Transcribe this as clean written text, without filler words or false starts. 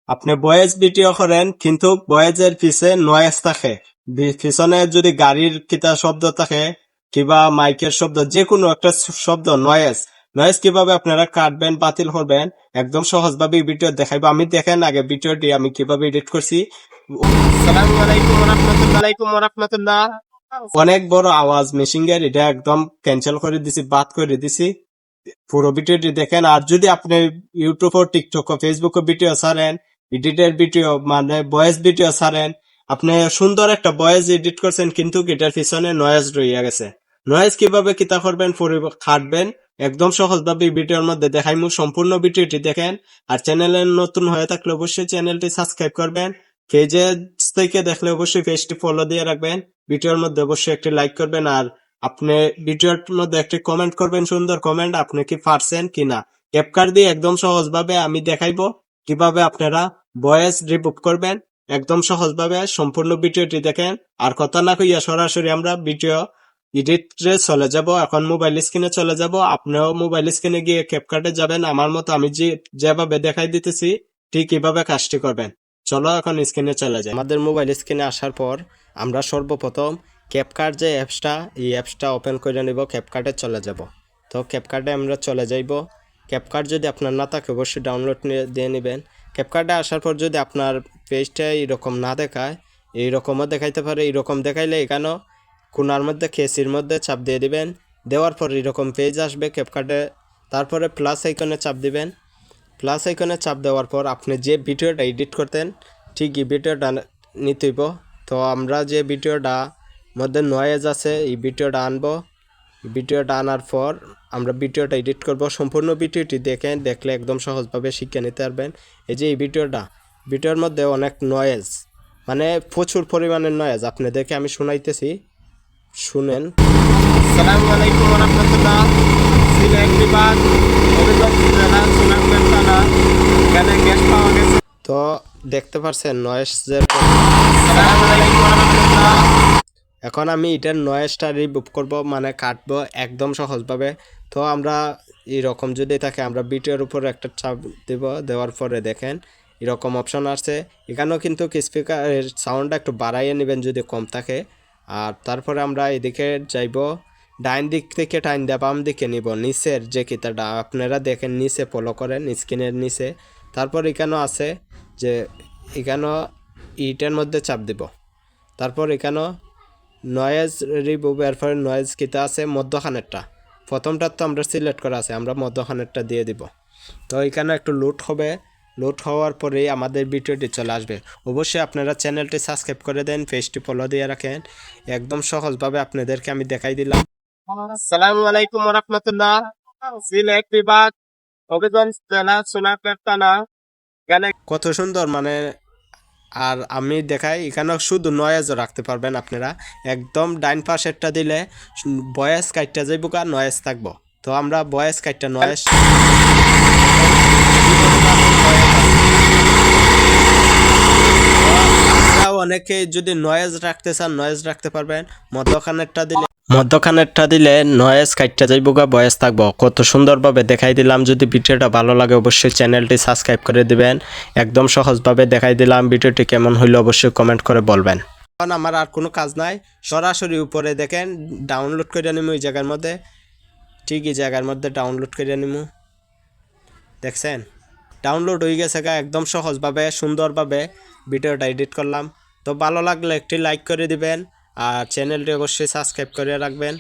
আপনি voice video করেন কিন্তু ভয়েসের পিছে নয়েজ থাকে, পিছনে যদি গাড়ির কিতা শব্দ থাকে কিংবা মাইকের শব্দ, যে কোনো একটা শব্দ, নয়েজ নয়েজ কিভাবে আপনারা কাটবেন, বাতিল করবেন, একদম সহজভাবে ভিডিও দেখাইবো। আমি দেখেন আগে ভিডিওটি আমি কিভাবে এডিট করছি। অনেক বড় আওয়াজ মেশিনের, এটা একদম ক্যান্সেল করে দিছি, বাদ করে দিছি। পুরো ভিডিওটি দেখেন। আর যদি আপনি ইউটিউব ও টিকটক ও ফেসবুক ভিডিও ছাড়েন, এডিটের ভিডিও মানে ভয়েস ভিডিও ছাড়েন, আপনি সুন্দর একটা ভয়েস এডিট করছেন কিন্তু এটার পিছনে নয়েজ রইয়া গেছে। নয়েজ কিভাবে কিতা করবেন, খাটবেন, একদম সহজভাবে ভিডিওর মধ্যে দেখাইমু। সম্পূর্ণ ভিডিওটি দেখেন। আর চ্যানেলে নতুন হয়ে থাকলে অবশ্যই চ্যানেলটি সাবস্ক্রাইব করবেন। পেজে থেকে দেখলে অবশ্যই পেজটি ফলো দিয়ে রাখবেন। ভিডিওর মধ্যে অবশ্যই একটি লাইক করবেন। আর আপনি ভিডিওর মধ্যে একটি কমেন্ট করবেন, সুন্দর কমেন্ট, আপনি কি পারছেন কিনা। ক্যাপকাট দিয়ে একদম সহজভাবে আমি দেখাইবো কিভাবে আপনারা ভয়েস রিমুভ করবেন, একদম সহজভাবে। সম্পূর্ণ ভিডিওটি দেখেন। আর কথা না কইয়া সরাসরি আমরা ভিডিও এডিটে চলে যাব। এখন মোবাইল স্ক্রিনে চলে যাব। আপনিও মোবাইল স্ক্রিনে গিয়ে ক্যাপকাটে যাবেন, আমার মতো আমি যেভাবে দেখাই দিতেছি ঠিক এভাবে কাজটি করবেন। চলো এখন স্ক্রিনে চলে যাই। আমাদের মোবাইল স্ক্রিনে আসার পর আমরা সর্বপ্রথম ক্যাপকাট যে অ্যাপসটা, এই অ্যাপসটা ওপেন করে নিব, ক্যাপকাটে চলে যাব। তো ক্যাপকাটে আমরা চলে যাইব। ক্যাপকাট যদি আপনার না থাকে অবশ্যই ডাউনলোড দিয়ে নেবেন। ক্যাপকাটে আসার পর যদি আপনার পেজটা এইরকম না দেখায়, এইরকমও দেখাইতে পারে। এইরকম দেখাইলে এখানেও কোনার মধ্যে কেসির মধ্যে চাপ দিয়ে দিবেন। দেওয়ার পর এরকম পেজ আসবে ক্যাপকাটে। তারপরে প্লাস আইকনে চাপ দিবেন। প্লাস আইকনে চাপ দেওয়ার পর আপনি যে ভিডিওটা এডিট করতেন ঠিক এই ভিডিওটা নিতে হইব। তো আমরা যে ভিডিওটা মধ্যে নয়েজ আছে এই ভিডিওটা আনবো। ভিডিওটা আনার পর আমরা ভিডিওটা এডিট করব। সম্পূর্ণ ভিডিওটি দেখলে একদম সহজভাবে শিখে নিতে পারবেন। এই যে এই ভিডিওর মধ্যে অনেক নয়েজ, মানে প্রচুর পরিমাণের নয়েজ আপনাদেরকে আমি শোনাইতেছি, শুনেন। আসসালামু আলাইকুম ওয়া রাহমাতুল্লাহ। সিলেট বিভাগ হবিগঞ্জ জেলা সোনারগাঁও থানা, এখানে গ্যাস পাওয়া গেছে। তো দেখতে পাচ্ছেন নয়েজের। আসসালামু আলাইকুম ওয়া রাহমাতুল্লাহ। এখন আমি এটার নয়েজটা রিমুভ করব, মানে কাটবো একদম সহজভাবে। তো আমরা এরকম যদি থাকে আমরা ভিডিওর উপর একটা চাপ দেব, দেওয়ার পরে দেখেন এরকম অপশন আসছে। এখানেও কিন্তু স্পিকারের সাউন্ডটা একটু বাড়াইয়ে নেবেন যদি কম থাকে। আর তারপরে আমরা এদিকে যাইব, ডাইন দিক থেকে টাইন দিয়ে বাম দিকে নিব, নিচের যে কিতাটা আপনারা দেখেন নিচে ফলো করেন স্ক্রিনের নিচে। তারপর এখানেও আছে যে এখানেও ইটের মধ্যে চাপ দিব। তারপর এখানেও নয়েজ রিমুভ, এরপর নয়েজ কিতা আছে মধ্যখানেরটা, প্রথমটার তো আমরা সিলেক্ট করা আছে, আমরা মধ্যখানেরটা দিয়ে দিব। তো এখানে একটু লোড হবে, লোড হওয়ার পরেই আমাদের ভিডিওটি চলে আসবে। অবশ্যই আপনারা চ্যানেলটি সাবস্ক্রাইব করে দেন, পেজটি ফলো দিয়ে রাখেন। একদম সহজভাবে আপনাদেরকে আমি দেখাই দিলাম। আসসালামু আলাইকুম ওয়া রাহমাতুল্লাহ। সিলেট বিভাগ হবিগঞ্জ জেলা সোনারগাঁও থানা, এখানে কত সুন্দর মানে। আর আমি দেখাই এখানেও শুধু নয়েজও রাখতে পারবেন আপনারা। একদম ডাইন পাশেরটা দিলে ভয়েস কাটটা যাইব আর নয়েজ থাকবো। তো আমরা ভয়েস কাটটা নয়েজ অনেকে যদি নয়েজ রাখতে চান নয়েজ রাখতে পারবেন। মধ্যখানেরটা দিলে নয়েজ কাটটা যাইব গা, ভয়েস থাকবো। কত সুন্দরভাবে দেখাই দিলাম। যদি ভিডিওটা ভালো লাগে অবশ্যই চ্যানেলটি সাবস্ক্রাইব করে দিবেন। একদম সহজভাবে দেখাই দিলাম। ভিডিওটি কেমন হইলো অবশ্যই কমেন্ট করে বলবেন। এখন আমার আর কোনো কাজ নাই, সরাসরি উপরে দেখেন ডাউনলোড করে নিমু। এই জায়গার মধ্যে ঠিক এই জায়গার মধ্যে ডাউনলোড করে নিমু, দেখছেন ডাউনলোড হয়ে গেছে গা। একদম সহজভাবে সুন্দরভাবে ভিডিওটা এডিট করলাম। তো ভালো লাগলে একটি লাইক করে দিবেন আর চ্যানেলটি অবশ্যই সাবস্ক্রাইব করে রাখবেন।